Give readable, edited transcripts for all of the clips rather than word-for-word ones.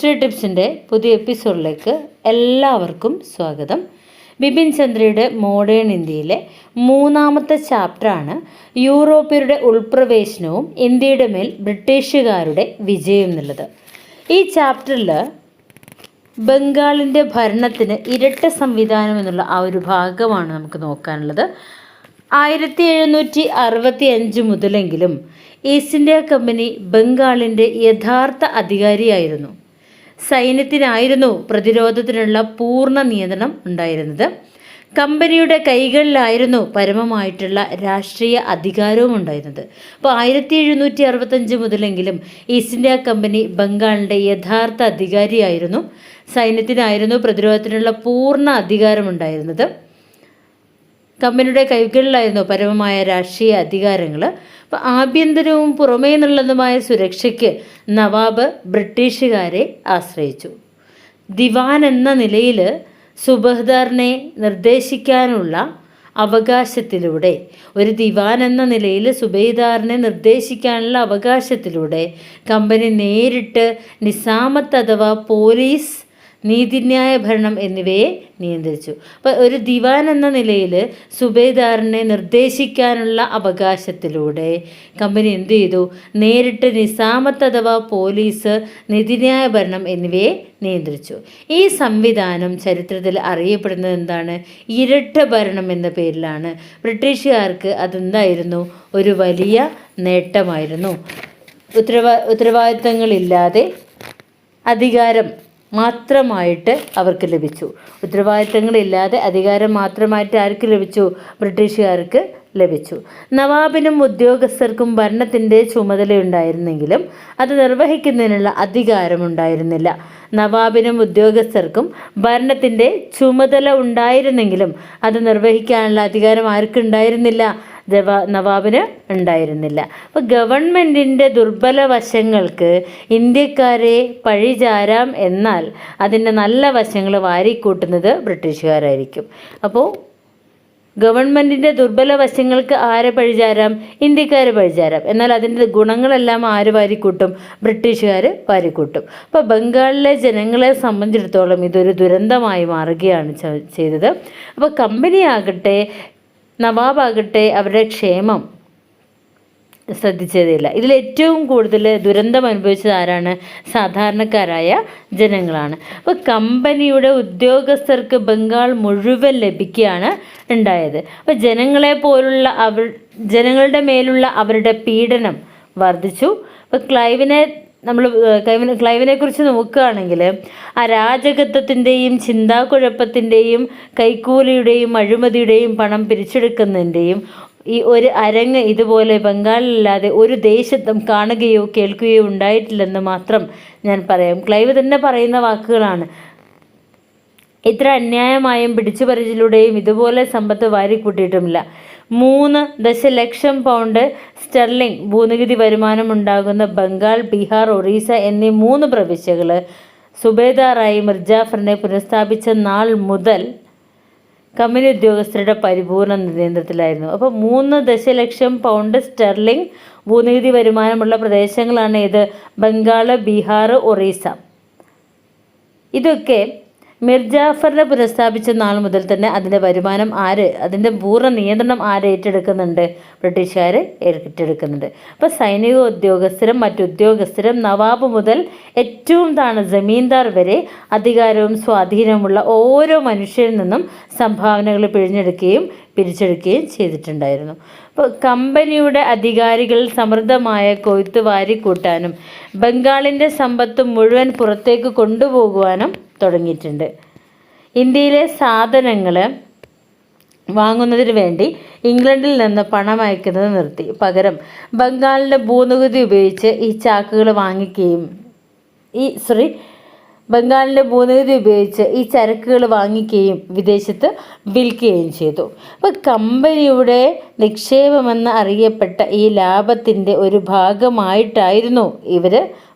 History ടിപ്സിൻ്റെ പുതിയ എപ്പിസോഡിലേക്ക് എല്ലാവർക്കും സ്വാഗതം. ബിപിൻ ചന്ദ്രയുടെ മോഡേൺ ഇന്ത്യയിലെ മൂന്നാമത്തെ ചാപ്റ്ററാണ് യൂറോപ്യരുടെ ഉൾപ്രവേശനവും ഇന്ത്യയുടെ മേൽ ബ്രിട്ടീഷുകാരുടെ വിജയം എന്നുള്ളത്. ഈ ചാപ്റ്ററിൽ ബംഗാളിൻ്റെ ഭരണത്തിന് ഇരട്ട സംവിധാനം എന്നുള്ള ആ ഒരു ഭാഗമാണ് നമുക്ക് നോക്കാനുള്ളത്. 1765 മുതലെങ്കിലും ഈസ്റ്റ് ഇന്ത്യ കമ്പനി ബംഗാളിൻ്റെ യഥാർത്ഥ അധികാരിയായിരുന്നു. സൈന്യത്തിനായിരുന്നു പ്രതിരോധത്തിനുള്ള പൂർണ്ണ നിയന്ത്രണം ഉണ്ടായിരുന്നത്. കമ്പനിയുടെ കൈകളിലായിരുന്നു പരമമായിട്ടുള്ള രാഷ്ട്രീയ അധികാരവും ഉണ്ടായിരുന്നത്. അപ്പോൾ 1765 മുതലെങ്കിലും ഈസ്റ്റ് ഇന്ത്യ കമ്പനി ബംഗാളിൻ്റെ യഥാർത്ഥ അധികാരിയായിരുന്നു. സൈന്യത്തിനായിരുന്നു പ്രതിരോധത്തിനുള്ള പൂർണ്ണ അധികാരമുണ്ടായിരുന്നത്. കമ്പനിയുടെ കൈകളിലായിരുന്നു പരമമായ രാഷ്ട്രീയ അധികാരങ്ങൾ. അപ്പോൾ ആഭ്യന്തരവും പുറമേ നിന്നുള്ളതുമായ സുരക്ഷയ്ക്ക് നവാബ് ബ്രിട്ടീഷുകാരെ ആശ്രയിച്ചു. ദിവാൻ എന്ന നിലയിൽ സുബഹദാറിനെ നിർദ്ദേശിക്കാനുള്ള അവകാശത്തിലൂടെ കമ്പനി നേരിട്ട് നിസാമത്ത് അഥവാ പോലീസ്, നീതിന്യായ ഭരണം എന്നിവയെ നിയന്ത്രിച്ചു. അപ്പോൾ ഒരു ദിവാൻ എന്ന നിലയിൽ സുബേദാറിനെ നിർദ്ദേശിക്കാനുള്ള അവകാശത്തിലൂടെ കമ്പനി എന്ത് ചെയ്തു? നേരിട്ട് നിസാമത്ത് അഥവാ പോലീസ്, നീതിന്യായ ഭരണം എന്നിവയെ നിയന്ത്രിച്ചു. ഈ സംവിധാനം ചരിത്രത്തിൽ അറിയപ്പെടുന്നത് എന്താണ്? ഇരട്ട ഭരണം എന്ന പേരിലാണ്. ബ്രിട്ടീഷുകാർക്ക് അതെന്തായിരുന്നു? ഒരു വലിയ നേട്ടമായിരുന്നു. ഉത്തരവാദിത്തങ്ങളില്ലാതെ അധികാരം മാത്രമായിട്ട് അവർക്ക് ലഭിച്ചു. ഉത്തരവാദിത്തങ്ങളില്ലാതെ അധികാരം മാത്രമായിട്ട് ആർക്ക് ലഭിച്ചു? ബ്രിട്ടീഷുകാർക്ക് ലഭിച്ചു. നവാബിനും ഉദ്യോഗസ്ഥർക്കും ഭരണത്തിൻ്റെ ചുമതലയുണ്ടായിരുന്നെങ്കിലും അത് നിർവഹിക്കുന്നതിനുള്ള അധികാരമുണ്ടായിരുന്നില്ല. നവാബിനും ഉദ്യോഗസ്ഥർക്കും ഭരണത്തിൻ്റെ ചുമതല ഉണ്ടായിരുന്നെങ്കിലും അത് നിർവഹിക്കാനുള്ള അധികാരം ആർക്കുണ്ടായിരുന്നില്ല? നവാബിന് ഉണ്ടായിരുന്നില്ല. അപ്പോൾ ഗവൺമെൻറ്റിൻ്റെ ദുർബല വശങ്ങൾക്ക് ഇന്ത്യക്കാരെ പഴിചാരാം, എന്നാൽ അതിൻ്റെ നല്ല വശങ്ങൾ വാരിക്കൂട്ടുന്നത് ബ്രിട്ടീഷുകാരായിരിക്കും. അപ്പോൾ ഗവൺമെൻറ്റിൻ്റെ ദുർബല വശങ്ങൾക്ക് ആരെ പഴിചാരാം? ഇന്ത്യക്കാരെ പഴിചാരാം. എന്നാൽ അതിൻ്റെ ഗുണങ്ങളെല്ലാം ആര് വാരിക്കൂട്ടും? ബ്രിട്ടീഷുകാർ വാരിക്കൂട്ടും. അപ്പോൾ ബംഗാളിലെ ജനങ്ങളെ സംബന്ധിച്ചിടത്തോളം ഇതൊരു ദുരന്തമായി മാറുകയാണ് ചെയ്തത്. അപ്പോൾ കമ്പനിയാകട്ടെ, നവാബാകട്ടെ അവരുടെ ക്ഷേമം ശ്രദ്ധിച്ചതില്ല. ഇതിലേറ്റവും കൂടുതൽ ദുരന്തം അനുഭവിച്ചത് ആരാണ്? സാധാരണക്കാരായ ജനങ്ങളാണ്. അപ്പോൾ കമ്പനിയുടെ ഉദ്യോഗസ്ഥർക്ക് ബംഗാൾ മുഴുവൻ ലഭിക്കുകയാണ് ഉണ്ടായത്. അപ്പോൾ ജനങ്ങളുടെ മേലുള്ള അവരുടെ പീഡനം വർദ്ധിച്ചു. അപ്പോൾ ക്ലൈവിനെ കുറിച്ച് നോക്കുകയാണെങ്കിൽ അരാജകത്വത്തിൻ്റെയും ചിന്താക്കുഴപ്പത്തിൻ്റെയും കൈക്കൂലിയുടെയും അഴിമതിയുടെയും പണം പിരിച്ചെടുക്കുന്നതിൻ്റെയും ഈ ഒരു അരങ്ങ് ഇതുപോലെ ബംഗാളിലല്ലാതെ ഒരു ദേശത്തും കാണുകയോ കേൾക്കുകയോ ഉണ്ടായിട്ടില്ലെന്ന് മാത്രം ഞാൻ പറയാം. ക്ലൈവ് തന്നെ പറയുന്ന വാക്കുകളാണ്. ഇത്ര അന്യായമായും പിടിച്ചുപറിച്ചിലൂടെയും ഇതുപോലെ സമ്പത്ത് വാരിക്കൂട്ടിയിട്ടുമില്ല. 3 ദശലക്ഷം പൗണ്ട് സ്റ്റെർലിംഗ് ഭൂനികുതി വരുമാനമുണ്ടാകുന്ന ബംഗാൾ, ബീഹാർ, ഒറീസ എന്നീ 3 പ്രവിശ്യകൾ സുബേദാറായി മിർജാഫറിനെ പുനഃസ്ഥാപിച്ച നാൾ മുതൽ കമ്പനി ഉദ്യോഗസ്ഥരുടെ പരിപൂർണ നിയന്ത്രണത്തിലായിരുന്നു. അപ്പോൾ 3 ദശലക്ഷം പൗണ്ട് സ്റ്റെർലിംഗ് ഭൂനികുതി വരുമാനമുള്ള പ്രദേശങ്ങളാണ് ഇത്? ബംഗാൾ, ബീഹാർ, ഒറീസ. ഇതൊക്കെ മിർജാഫറിനെ പുനഃസ്ഥാപിച്ച നാൾ മുതൽ തന്നെ അതിൻ്റെ പൂർണ്ണ നിയന്ത്രണം ആര് ഏറ്റെടുക്കുന്നുണ്ട്? ബ്രിട്ടീഷുകാർ ഏറ്റെടുക്കുന്നുണ്ട്. അപ്പോൾ സൈനിക ഉദ്യോഗസ്ഥരും മറ്റുദ്യോഗസ്ഥരും നവാബ് മുതൽ ഏറ്റവും താഴെ ജമീന്ദാർ വരെ അധികാരവും സ്വാധീനമുള്ള ഓരോ മനുഷ്യരിൽ നിന്നും സംഭാവനകൾ പിരിച്ചെടുക്കുകയും ചെയ്തിട്ടുണ്ടായിരുന്നു. അപ്പോൾ കമ്പനിയുടെ അധികാരികൾ സമൃദ്ധമായ കൊയ്ത്ത് വാരിക്കൂട്ടാനും ബംഗാളിൻ്റെ സമ്പത്ത് മുഴുവൻ പുറത്തേക്ക് കൊണ്ടുപോകുവാനും തുടങ്ങിയിട്ടുണ്ട്. ഇന്ത്യയിലെ സാധനങ്ങൾ വാങ്ങുന്നതിന് വേണ്ടി ഇംഗ്ലണ്ടിൽ നിന്ന് പണം അയക്കുന്നത് നിർത്തി. പകരം ബംഗാളിൻ്റെ ഭൂനികുതി ഉപയോഗിച്ച് ഈ ചരക്കുകൾ വാങ്ങിക്കുകയും വിദേശത്ത് വിൽക്കുകയും ചെയ്തു. അപ്പോൾ കമ്പനിയുടെ നിക്ഷേപമെന്ന് അറിയപ്പെട്ട ഈ ലാഭത്തിൻ്റെ ഒരു ഭാഗമായിട്ടായിരുന്നു ഇവർ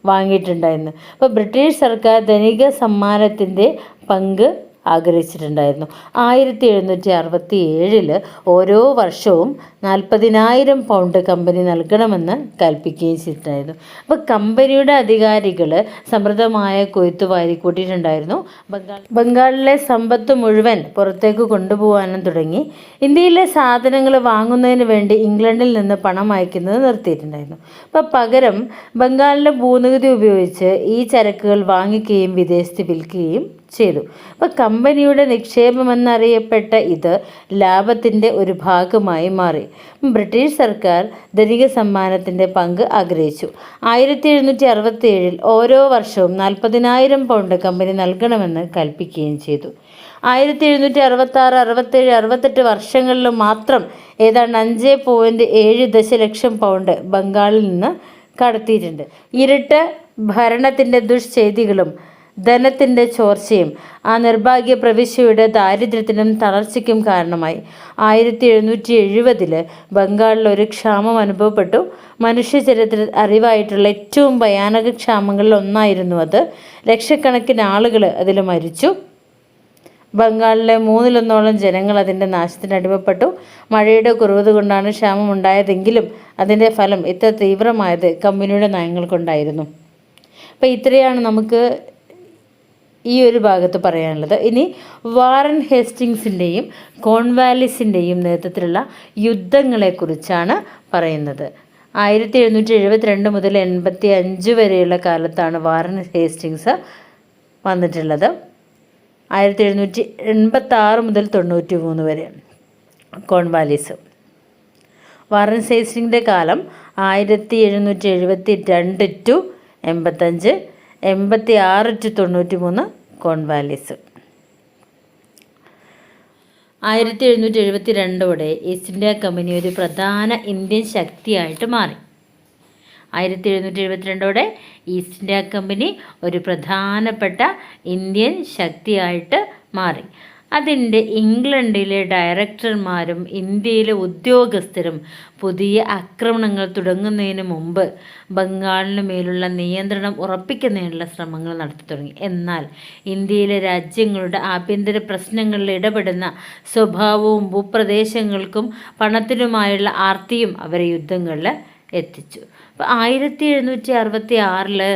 വാങ്ങിയിട്ടുണ്ടായിരുന്നു. അപ്പോൾ ബ്രിട്ടീഷ് സർക്കാർ ധനിക സമ്മാനത്തിൻ്റെ പങ്ക് ആഗ്രഹിച്ചിട്ടുണ്ടായിരുന്നു. 1767 ഓരോ വർഷവും 40,000 പൗണ്ട് കമ്പനി നൽകണമെന്ന് കൽപ്പിക്കുകയും ചെയ്തിട്ടുണ്ടായിരുന്നു. അപ്പോൾ കമ്പനിയുടെ അധികാരികൾ സമൃദ്ധമായ കൊയ്ത്ത് വാരിക്കൂട്ടിയിട്ടുണ്ടായിരുന്നു. ബംഗാളിലെ സമ്പത്ത് മുഴുവൻ പുറത്തേക്ക് കൊണ്ടുപോകാനും തുടങ്ങി. ഇന്ത്യയിലെ സാധനങ്ങൾ വാങ്ങുന്നതിന് വേണ്ടി ഇംഗ്ലണ്ടിൽ നിന്ന് പണം അയക്കുന്നത് നിർത്തിയിട്ടുണ്ടായിരുന്നു. അപ്പോൾ പകരം ബംഗാളിലെ ഭൂനികുതി ഉപയോഗിച്ച് ഈ ചരക്കുകൾ വാങ്ങിക്കുകയും വിദേശത്ത് വിൽക്കുകയും ചെയ്തു. അപ്പോൾ കമ്പനിയുടെ നിക്ഷേപമെന്നറിയപ്പെട്ട ഇത് ലാഭത്തിൻ്റെ ഒരു ഭാഗമായി മാറി. ബ്രിട്ടീഷ് സർക്കാർ ധനിക സമ്മാനത്തിൻ്റെ പങ്ക് ആഗ്രഹിച്ചു. 1767 ഓരോ വർഷവും 40,000 പൗണ്ട് കമ്പനി നൽകണമെന്ന് കൽപ്പിക്കുകയും ചെയ്തു. 1766, 67, 68 വർഷങ്ങളിൽ മാത്രം ഏതാണ്ട് 5.7 ദശലക്ഷം പൗണ്ട് ബംഗാളിൽ നിന്ന് കടത്തിയിട്ടുണ്ട്. ഇരുട്ട ഭരണത്തിൻ്റെ ദുഷ്ചെയ്തികളും ധനത്തിൻ്റെ ചോർച്ചയും ആ നിർഭാഗ്യ പ്രവിശ്യയുടെ ദാരിദ്ര്യത്തിനും തളർച്ചയ്ക്കും കാരണമായി. 1770 ബംഗാളിൽ ഒരു ക്ഷാമം അനുഭവപ്പെട്ടു. മനുഷ്യചരിത്രത്തിൽ അറിവായിട്ടുള്ള ഏറ്റവും ഭയാനക ക്ഷാമങ്ങളിൽ ഒന്നായിരുന്നു അത്. ലക്ഷക്കണക്കിന് ആളുകൾ അതിൽ മരിച്ചു. ബംഗാളിലെ 1/3 ജനങ്ങൾ അതിൻ്റെ നാശത്തിന് അടിമപ്പെട്ടു. മഴയുടെ കുറവ് കൊണ്ടാണ് ക്ഷാമം ഉണ്ടായതെങ്കിലും അതിൻ്റെ ഫലം ഇത്ര തീവ്രമായത് കമ്പനിയുടെ നയങ്ങൾ കൊണ്ടായിരുന്നു. അപ്പോൾ ഇത്രയാണ് നമുക്ക് ഈ ഒരു ഭാഗത്ത് പറയാനുള്ളത്. ഇനി വാറൻ ഹേസ്റ്റിങ്സിൻ്റെയും കോൺവാലിസിൻ്റെയും നേതൃത്വത്തിലുള്ള യുദ്ധങ്ങളെക്കുറിച്ചാണ് പറയുന്നത്. 1772 മുതൽ 85 വരെയുള്ള കാലത്താണ് വാറൻ ഹേസ്റ്റിങ്സ് വന്നിട്ടുള്ളത്. 1786 മുതൽ 93 വരെ കോൺവാലിസ്. വാറൻ ഹേസ്റ്റിങ്ങിൻ്റെ കാലം 1772 to 85, 86 to 93 Cornwallis. 1772 East India Company ഒരു പ്രധാന ഇന്ത്യൻ ശക്തിയായിട്ട് മാറി. 1772 ഈസ്റ്റ് ഇന്ത്യ കമ്പനി ഒരു പ്രധാനപ്പെട്ട ഇന്ത്യൻ ശക്തിയായിട്ട് മാറി. അതിൻ്റെ ഇംഗ്ലണ്ടിലെ ഡയറക്ടർമാരും ഇന്ത്യയിലെ ഉദ്യോഗസ്ഥരും പുതിയ ആക്രമണങ്ങൾ തുടങ്ങുന്നതിന് മുമ്പ് ബംഗാളിന് മേലുള്ള നിയന്ത്രണം ഉറപ്പിക്കുന്നതിനുള്ള ശ്രമങ്ങൾ നടത്തി തുടങ്ങി. എന്നാൽ ഇന്ത്യയിലെ രാജ്യങ്ങളുടെ ആഭ്യന്തര പ്രശ്നങ്ങളിൽ ഇടപെടുന്ന സ്വഭാവവും ഭൂപ്രദേശങ്ങൾക്കും പണത്തിനുമായുള്ള ആർത്തിയും അവരെ യുദ്ധങ്ങളിൽ എത്തിച്ചു. അപ്പോൾ 1766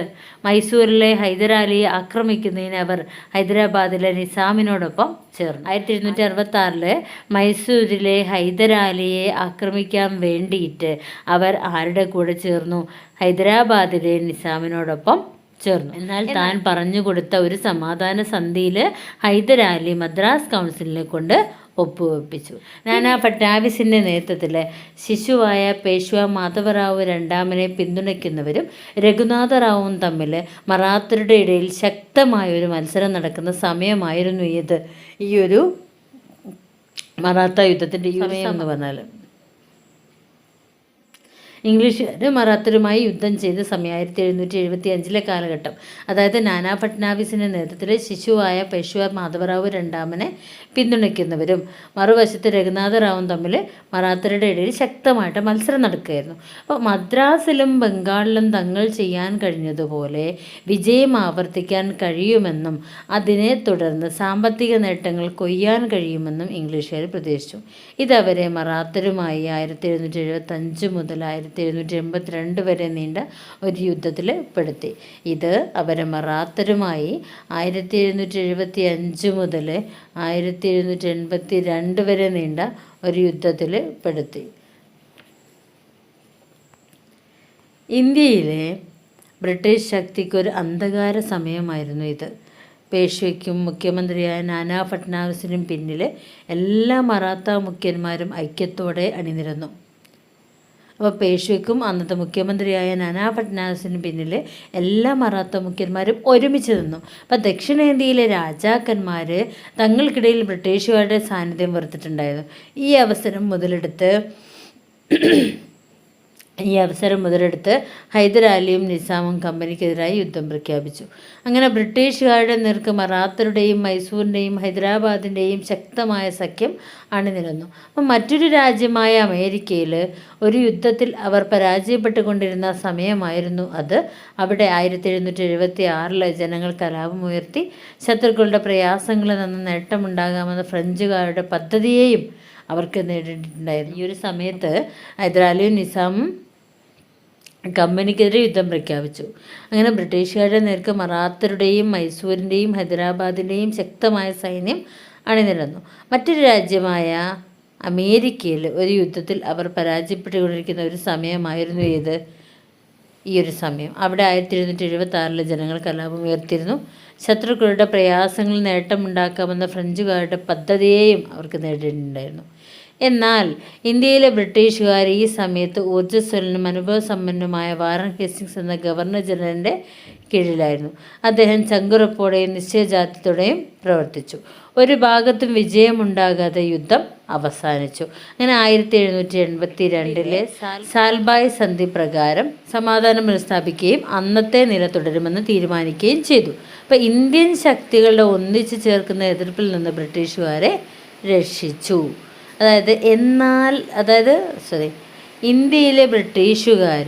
മൈസൂരിലെ ഹൈദരാലിയെ ആക്രമിക്കുന്നതിന് അവർ ഹൈദരാബാദിലെ നിസാമിനോടൊപ്പം ചേർന്നു. 1766 മൈസൂരിലെ ഹൈദരാലിയെ ആക്രമിക്കാൻ വേണ്ടിയിട്ട് അവർ ആരുടെ കൂടെ ചേർന്നു? ഹൈദരാബാദിലെ നിസാമിനോടൊപ്പം ചേർന്നു. എന്നാൽ താൻ പറഞ്ഞു കൊടുത്ത ഒരു സമാധാന സന്ധിയിൽ ഹൈദരാലി മദ്രാസ് കൗൺസിലിനെ കൊണ്ട് ഒപ്പുവെപ്പിച്ചു. നാനാ ഫട്നാവിസിൻ്റെ നേതൃത്വത്തിൽ ശിശുവായ പേഷ്വ മാധവറാവു രണ്ടാമനെ പിന്തുണയ്ക്കുന്നവരും രഘുനാഥറാവുവും തമ്മിൽ മറാത്തരുടെ ഇടയിൽ ശക്തമായൊരു മത്സരം നടക്കുന്ന സമയമായിരുന്നു ഇത്. ഈ ഒരു മറാത്ത യുദ്ധത്തിൻ്റെ സമയം എന്ന് പറഞ്ഞാൽ ഇംഗ്ലീഷുകാർ മറാത്തരുമായി യുദ്ധം ചെയ്ത സമയം 1775 കാലഘട്ടം. അതായത് നാനാ ഫട്നാവിസിൻ്റെ നേതൃത്വത്തിൽ ശിശുവായ പേഷ്വ മാധവറാവു രണ്ടാമനെ പിന്തുണയ്ക്കുന്നവരും മറുവശത്ത് രഘുനാഥറാവും തമ്മിൽ മറാത്തരുടെ ഇടയിൽ ശക്തമായിട്ട് മത്സരം നടക്കുകയായിരുന്നു. അപ്പോൾ മദ്രാസിലും ബംഗാളിലും തങ്ങൾ ചെയ്യാൻ കഴിഞ്ഞതുപോലെ വിജയം ആവർത്തിക്കാൻ കഴിയുമെന്നും അതിനെ തുടർന്ന് സാമ്പത്തിക നേട്ടങ്ങൾ കൊയ്യാൻ കഴിയുമെന്നും ഇംഗ്ലീഷുകാർ പ്രതീക്ഷിച്ചു. ഇതവരെ മറാത്തരുമായി 1775 മുതൽ 1782 വരെ നീണ്ട ഒരു യുദ്ധത്തിൽ പെടുത്തി. ഇത് അവരെ മറാത്തരുമായി 1775 മുതൽ 1782 വരെ നീണ്ട ഒരു യുദ്ധത്തിൽ പെടുത്തി. ഇന്ത്യയിലെ ബ്രിട്ടീഷ് ശക്തിക്കൊരു അന്ധകാര സമയമായിരുന്നു ഇത്. പേഷ്വയ്ക്കും മുഖ്യമന്ത്രിയായ നാനാ ഫട്നാവിസിനും പിന്നിൽ എല്ലാ മറാത്ത മുഖ്യന്മാരും ഐക്യത്തോടെ അണിനിരന്നു. അപ്പോൾ പേഷ്വയ്ക്കും അന്നത്തെ മുഖ്യമന്ത്രിയായ നാനാ ഫട്നാവിസിന് പിന്നിൽ എല്ലാ മറാത്ത മുഖ്യന്മാരും ഒരുമിച്ച് നിന്നു. അപ്പോൾ ദക്ഷിണേന്ത്യയിലെ രാജാക്കന്മാർ തങ്ങൾക്കിടയിൽ ബ്രിട്ടീഷുകാരുടെ സാന്നിധ്യം വെറുത്തിട്ടുണ്ടായിരുന്നു. ഈ അവസരം മുതലെടുത്ത് ഈ അവസരം മുതലെടുത്ത് ഹൈദരാലിയും നിസാമും കമ്പനിക്കെതിരായി യുദ്ധം പ്രഖ്യാപിച്ചു. അങ്ങനെ ബ്രിട്ടീഷുകാരുടെ നേർക്ക് മറാത്തരുടെയും മൈസൂരിൻ്റെയും ഹൈദരാബാദിൻ്റെയും ശക്തമായ സഖ്യം അണിനിരന്നു. അപ്പം മറ്റൊരു രാജ്യമായ അമേരിക്കയിൽ ഒരു യുദ്ധത്തിൽ അവർ പരാജയപ്പെട്ടുകൊണ്ടിരുന്ന സമയമായിരുന്നു അത്. അവിടെ 1776 ജനങ്ങൾ കലാപമുയർത്തി ശത്രുക്കളുടെ പ്രയാസങ്ങളിൽ നിന്ന് നേട്ടമുണ്ടാകാമെന്ന ഫ്രഞ്ചുകാരുടെ പദ്ധതിയെയും അവർക്ക് നേരിട്ടിട്ടുണ്ടായിരുന്നു. ഈ ഒരു സമയത്ത് ഹൈദരാലിയും നിസാമും കമ്പനിക്കെതിരെ യുദ്ധം പ്രഖ്യാപിച്ചു. അങ്ങനെ ബ്രിട്ടീഷുകാരുടെ നേർക്ക് മറാത്തരുടെയും മൈസൂരിൻ്റെയും ഹൈദരാബാദിൻ്റെയും ശക്തമായ സൈന്യം അണിനിരന്നു. മറ്റൊരു രാജ്യമായ അമേരിക്കയിൽ ഒരു യുദ്ധത്തിൽ അവർ പരാജയപ്പെട്ടുകൊണ്ടിരിക്കുന്ന ഒരു സമയമായിരുന്നു ഏത്? ഈ ഒരു സമയം. അവിടെ 1776 ജനങ്ങൾ കലാപം ഉയർത്തിയിരുന്നു. ശത്രുക്കളുടെ പ്രയാസങ്ങളിൽ നേട്ടമുണ്ടാക്കാമെന്ന ഫ്രഞ്ചുകാരുടെ പദ്ധതിയെയും അവർക്ക് നേരിട്ടിട്ടുണ്ടായിരുന്നു. എന്നാൽ ഇന്ത്യയിലെ ബ്രിട്ടീഷുകാർ ഈ സമയത്ത് ഊർജ്ജസ്വലനും അനുഭവസമ്പന്നനുമായ വാറൻ ഹേസ്റ്റിങ്സ് എന്ന ഗവർണർ ജനറലിൻ്റെ കീഴിലായിരുന്നു. അദ്ദേഹം ചങ്കുറപ്പോടെയും നിശ്ചയദാർഢ്യത്തോടെയും പ്രവർത്തിച്ചു. ഒരു ഭാഗത്തും വിജയമുണ്ടാകാതെ യുദ്ധം അവസാനിച്ചു. അങ്ങനെ 1782 സാൽബായ് സന്ധി പ്രകാരം സമാധാനം പുനഃസ്ഥാപിക്കുകയും അന്നത്തെ നില തുടരുമെന്ന് തീരുമാനിക്കുകയും ചെയ്തു. അപ്പോൾ ഇന്ത്യൻ ശക്തികളുടെ ഒന്നിച്ചു ചേർക്കുന്ന എതിർപ്പിൽ നിന്ന് ബ്രിട്ടീഷുകാരെ രക്ഷിച്ചു. ഇന്ത്യയിലെ ബ്രിട്ടീഷുകാർ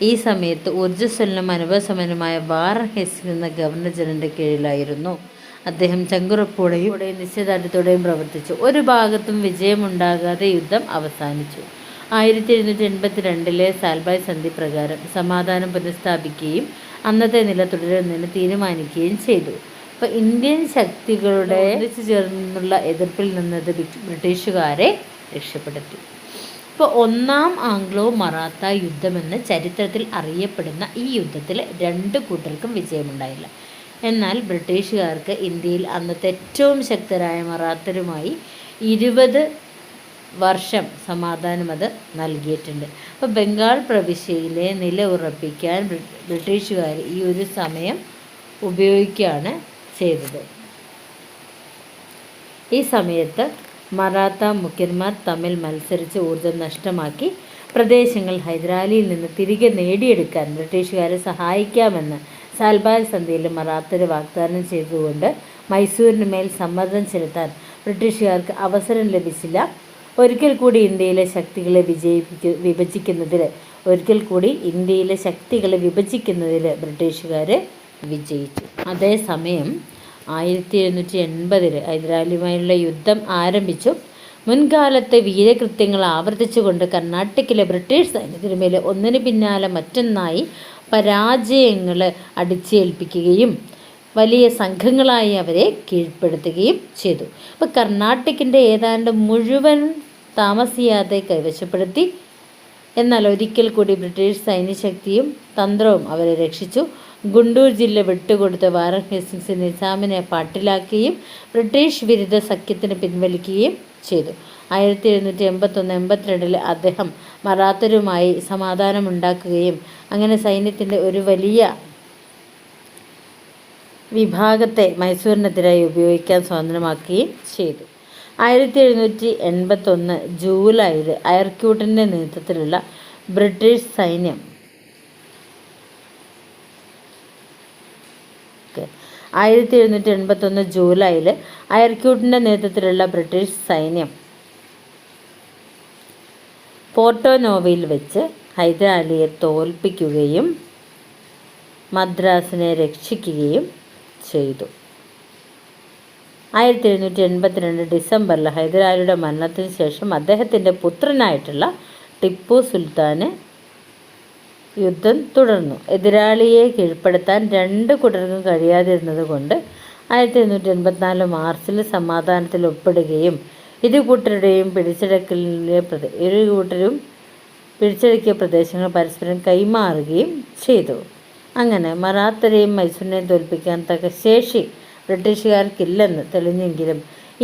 ഈ സമയത്ത് ഊർജ്ജസ്വലനും അനുഭവസമ്പന്നനുമായ വാറൻ ഹേസ്റ്റിങ്സ് എന്ന ഗവർണർ ജനറലിൻ്റെ കീഴിലായിരുന്നു. അദ്ദേഹം ചങ്കുറപ്പോടെയും നിശ്ചയദാർഢ്യത്തോടെയും പ്രവർത്തിച്ചു. ഒരു ഭാഗത്തും വിജയമുണ്ടാകാതെ യുദ്ധം അവസാനിച്ചു. 1782 സാൽബായ് സന്ധി പ്രകാരം സമാധാനം പുനഃസ്ഥാപിക്കുകയും അന്നത്തെ നില തുടരുന്നതിന് തീരുമാനിക്കുകയും ചെയ്തു. അപ്പോൾ ഇന്ത്യൻ ശക്തികളുടെ ഒന്നിച്ചു ചേർന്നുള്ള എതിർപ്പിൽ നിന്നത് ബ്രിട്ടീഷുകാരെ രക്ഷപ്പെടുത്തി. ഇപ്പോൾ ഒന്നാം ആംഗ്ലോ മറാത്ത യുദ്ധമെന്ന് ചരിത്രത്തിൽ അറിയപ്പെടുന്ന ഈ യുദ്ധത്തിൽ രണ്ട് കൂട്ടർക്കും വിജയമുണ്ടായില്ല. എന്നാൽ ബ്രിട്ടീഷുകാർക്ക് ഇന്ത്യയിൽ അന്നത്തെ ഏറ്റവും ശക്തരായ മറാത്തരുമായി 20 വർഷം സമാധാനം അത് നൽകിയിട്ടുണ്ട്. അപ്പോൾ ബംഗാൾ പ്രവിശ്യയിലെ നില ഉറപ്പിക്കാൻ ബ്രിട്ടീഷുകാർ ഈ ഒരു സമയം ഉപയോഗിക്കുകയാണ് ചെയ്തത്. ഈ സമയത്ത് മറാത്ത മുഖ്യന്മാർ തമ്മിൽ മത്സരിച്ച് ഊർജം നഷ്ടമാക്കി പ്രദേശങ്ങൾ ഹൈദരാലിയിൽ നിന്ന് തിരികെ നേടിയെടുക്കാൻ ബ്രിട്ടീഷുകാരെ സഹായിക്കാമെന്ന് സാൽബായ് സന്ധിയിൽ മറാത്തര് വാഗ്ദാനം ചെയ്തുകൊണ്ട് മൈസൂരിന് മേൽ സമ്മർദ്ദം ചെലുത്താൻ ബ്രിട്ടീഷുകാർക്ക് അവസരം ലഭിച്ചില്ല. ഒരിക്കൽ കൂടി ഇന്ത്യയിലെ ശക്തികളെ വിഭജിക്കുന്നതിൽ ബ്രിട്ടീഷുകാർ വിജയിച്ചു. അതേസമയം 1780 ഹൈദരാലിയുമായുള്ള യുദ്ധം ആരംഭിച്ചു. മുൻകാലത്തെ വീരകൃത്യങ്ങൾ ആവർത്തിച്ചുകൊണ്ട് കർണാടകയിലെ ബ്രിട്ടീഷ് സൈന്യത്തിന് മേൽ ഒന്നിനു പിന്നാലെ മറ്റൊന്നായി പരാജയങ്ങൾ അടിച്ചേൽപ്പിക്കുകയും വലിയ സംഘങ്ങളായി അവരെ കീഴ്പ്പെടുത്തുകയും ചെയ്തു. അപ്പോൾ കർണാടകത്തിൻ്റെ ഏതാണ്ട് മുഴുവൻ താമസിയാതെ കൈവശപ്പെടുത്തി. എന്നാൽ ഒരിക്കൽ കൂടി ബ്രിട്ടീഷ് സൈന്യശക്തിയും തന്ത്രവും അവരെ രക്ഷിച്ചു. ഗുണ്ടൂർ ജില്ല വിട്ടുകൊടുത്ത വാറൻ ഹേസ്റ്റിങ്സ് നിസാമിനെ പാട്ടിലാക്കുകയും ബ്രിട്ടീഷ് വിരുദ്ധ സഖ്യത്തിന് പിൻവലിക്കുകയും ചെയ്തു. 1781-82 അദ്ദേഹം മറാത്തരുമായി സമാധാനമുണ്ടാക്കുകയും അങ്ങനെ സൈന്യത്തിൻ്റെ ഒരു വലിയ വിഭാഗത്തെ മൈസൂരിനെതിരായി ഉപയോഗിക്കാൻ സ്വതന്ത്രമാക്കുകയും ചെയ്തു. 1781 ജൂലൈയിൽ അയർക്യൂട്ടിൻ്റെ നേതൃത്വത്തിലുള്ള ബ്രിട്ടീഷ് സൈന്യം 1781 ജൂലൈയിൽ അയർക്യൂട്ടിൻ്റെ നേതൃത്വത്തിലുള്ള ബ്രിട്ടീഷ് സൈന്യം പോർട്ടോനോവയിൽ വെച്ച് ഹൈദരാലിയെ തോൽപ്പിക്കുകയും മദ്രാസിനെ രക്ഷിക്കുകയും ചെയ്തു. 1782 ഡിസംബറിൽ ഹൈദരാലിയുടെ മരണത്തിന് ശേഷം അദ്ദേഹത്തിൻ്റെ പുത്രനായിട്ടുള്ള ടിപ്പു സുൽത്താന് യുദ്ധം തുടർന്നു. എതിരാളിയെ കീഴ്പ്പെടുത്താൻ രണ്ട് കൂട്ടർക്കും കഴിയാതിരുന്നത് കൊണ്ട് 1784 മാർച്ചിൽ സമാധാനത്തിൽ ഒപ്പിടുകയും ഇരു കൂട്ടരും പിടിച്ചടക്കിയ പ്രദേശങ്ങൾ പരസ്പരം കൈമാറുകയും ചെയ്തു. അങ്ങനെ മറാത്തരെയും മൈസൂരിനെയും തോൽപ്പിക്കാൻ തക്ക ശേഷി ബ്രിട്ടീഷുകാർക്കില്ലെന്ന് തെളിഞ്ഞെങ്കിലും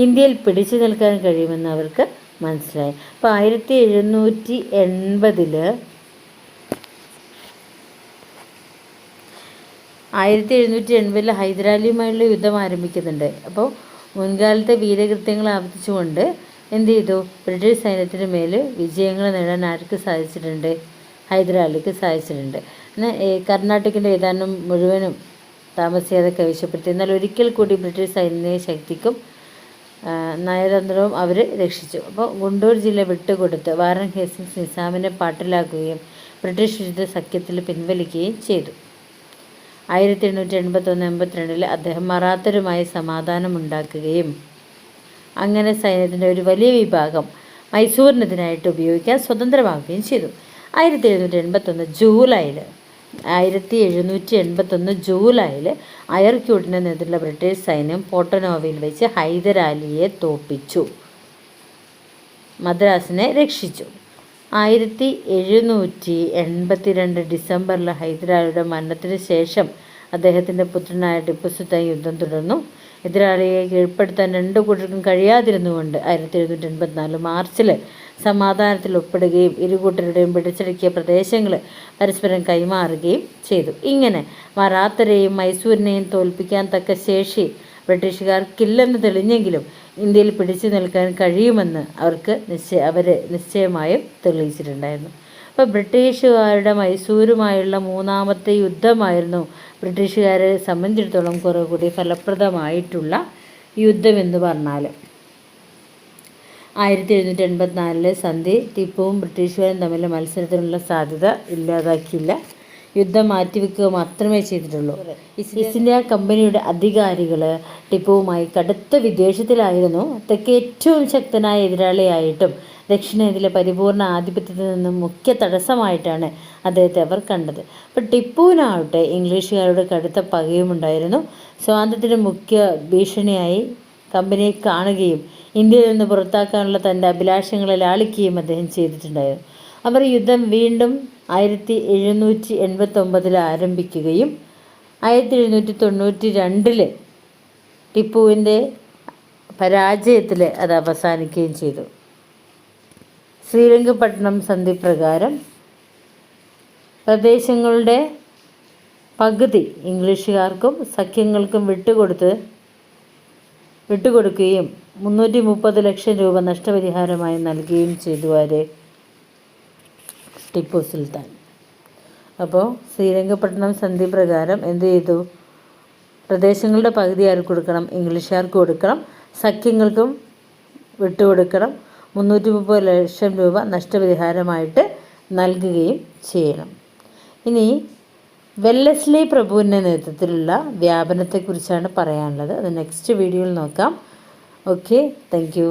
ഇന്ത്യയിൽ പിടിച്ചു നിൽക്കാൻ കഴിയുമെന്ന് അവർക്ക് മനസ്സിലായി. അപ്പോൾ 1780 ഹൈദരാലിയുമായുള്ള യുദ്ധം ആരംഭിക്കുന്നുണ്ട്. അപ്പോൾ മുൻകാലത്തെ വീരകൃത്യങ്ങൾ ആവർത്തിച്ചുകൊണ്ട് എന്ത് ചെയ്തു? ബ്രിട്ടീഷ് സൈന്യത്തിന് മേൽ വിജയങ്ങൾ നേടാൻ ആർക്ക് സാധിച്ചിട്ടുണ്ട്? ഹൈദരാലിക്ക് സാധിച്ചിട്ടുണ്ട്. പിന്നെ കർണാടകത്തിൻ്റെ ഏതാനും മുഴുവനും താമസിയാതെ കൈവശപ്പെടുത്തി. എന്നാൽ ഒരിക്കൽ കൂടി ബ്രിട്ടീഷ് സൈന്യ ശക്തിക്കും നയതന്ത്രവും അവർ രക്ഷിച്ചു. അപ്പോൾ ഗുണ്ടൂർ ജില്ല വിട്ടുകൊടുത്ത് വാറൻ ഹേസ്റ്റിങ്സ് നിസാമിനെ പാട്ടിലാക്കുകയും ബ്രിട്ടീഷ് വിരുദ്ധ സഖ്യത്തിൽ പിൻവലിക്കുകയും ചെയ്തു. 1881-82 അദ്ദേഹം മറാത്തരുമായി സമാധാനമുണ്ടാക്കുകയും അങ്ങനെ സൈന്യത്തിൻ്റെ ഒരു വലിയ വിഭാഗം മൈസൂരിനെതിരായിട്ട് ഉപയോഗിക്കാൻ സ്വതന്ത്രമാവുകയും ചെയ്തു. 1781 ജൂലൈയിൽ അയർക്യൂട്ടിൻ്റെ നേതൃത്വത്തിലുള്ള ബ്രിട്ടീഷ് സൈന്യം പോർട്ടനോവയിൽ വെച്ച് ഹൈദരാലിയെ തോൽപ്പിച്ചു, മദ്രാസിനെ രക്ഷിച്ചു. 1782 ഡിസംബറിൽ ഹൈദരാലിയുടെ മരണത്തിന് ശേഷം അദ്ദേഹത്തിൻ്റെ പുത്രനായ ടിപ്പു സുൽത്താൻ യുദ്ധം തുടർന്നു. എതിരാളിയെ കീഴ്പ്പെടുത്താൻ രണ്ടു കൂട്ടർക്കും കഴിയാതിരുന്നുകൊണ്ട് 1784 മാർച്ചിൽ സമാധാനത്തിൽ ഒപ്പിടുകയും ഇരുകൂട്ടരുടെയും പിടിച്ചടക്കിയ പ്രദേശങ്ങൾ പരസ്പരം കൈമാറുകയും ചെയ്തു. ഇങ്ങനെ മറാത്തരെയും മൈസൂരിനെയും തോൽപ്പിക്കാൻ തക്ക ശേഷി ബ്രിട്ടീഷുകാർക്കില്ലെന്ന് തെളിഞ്ഞെങ്കിലും ഇന്ത്യയിൽ പിടിച്ചു നിൽക്കാൻ കഴിയുമെന്ന് അവർ നിശ്ചയമായും തെളിയിച്ചിട്ടുണ്ടായിരുന്നു. അപ്പോൾ ബ്രിട്ടീഷുകാരുടെ മൈസൂരുമായുള്ള മൂന്നാമത്തെ യുദ്ധമായിരുന്നു ബ്രിട്ടീഷുകാരെ സംബന്ധിച്ചിടത്തോളം കുറേ കൂടി ഫലപ്രദമായിട്ടുള്ള യുദ്ധമെന്ന് പറഞ്ഞാൽ. 1784 സന്ധി ടിപ്പുവും ബ്രിട്ടീഷുകാരും തമ്മിൽ മത്സരത്തിനുള്ള സാധ്യത ഇല്ലാതാക്കിയില്ല. യുദ്ധം മാറ്റിവെക്കുക മാത്രമേ ചെയ്തിട്ടുള്ളൂ. ഈസ്റ്റ് ഇന്ത്യ കമ്പനിയുടെ അധികാരികൾ ടിപ്പുവുമായി കടുത്ത വിദ്വേഷത്തിലായിരുന്നു. തെക്ക് ഏറ്റവും ശക്തനായ എതിരാളിയായിട്ടും ദക്ഷിണേന്ത്യയിലെ പരിപൂർണ ആധിപത്യത്തിൽ നിന്നും മുഖ്യ തടസ്സമായിട്ടാണ് അദ്ദേഹത്തെ അവർ കണ്ടത്. അപ്പോൾ ടിപ്പുവിനാവട്ടെ ഇംഗ്ലീഷുകാരുടെ കടുത്ത പകയുമുണ്ടായിരുന്നു. സ്വാതന്ത്ര്യത്തിൻ്റെ മുഖ്യ ഭീഷണിയായി കമ്പനിയെ കാണുകയും ഇന്ത്യയിൽ നിന്ന് പുറത്താക്കാനുള്ള തൻ്റെ അഭിലാഷങ്ങളെ ലാളിക്കുകയും അദ്ദേഹം ചെയ്തിട്ടുണ്ടായിരുന്നു. അവർ യുദ്ധം വീണ്ടും 1789 ആരംഭിക്കുകയും 1792 ടിപ്പുവിൻ്റെ പരാജയത്തിൽ അത് അവസാനിക്കുകയും ചെയ്തു. ശ്രീരംഗപട്ടണം സന്ധി പ്രകാരം പ്രദേശങ്ങളുടെ പകുതി ഇംഗ്ലീഷുകാർക്കും സഖ്യങ്ങൾക്കും വിട്ടുകൊടുക്കുകയും 330 ലക്ഷം രൂപ നഷ്ടപരിഹാരമായി നൽകുകയും ചെയ്തു ടിപ്പു സുൽത്താൻ. അപ്പോൾ ശ്രീരംഗപട്ടണം സന്ധി പ്രകാരം എന്ത് ചെയ്തു? പ്രദേശങ്ങളുടെ പകുതി ആർക്ക് കൊടുക്കണം? ഇംഗ്ലീഷുകാർക്ക് കൊടുക്കണം. സഖ്യങ്ങൾക്കും വിട്ടുകൊടുക്കണം. 330 ലക്ഷം രൂപ നഷ്ടപരിഹാരമായിട്ട് നൽകുകയും ചെയ്യണം. ഇനി വെല്ലസ്ലി പ്രഭുവിൻ്റെ നേതൃത്വത്തിലുള്ള വ്യാപനത്തെക്കുറിച്ചാണ് പറയാനുള്ളത്. അത് നെക്സ്റ്റ് വീഡിയോയിൽ നോക്കാം. Okay, thank you.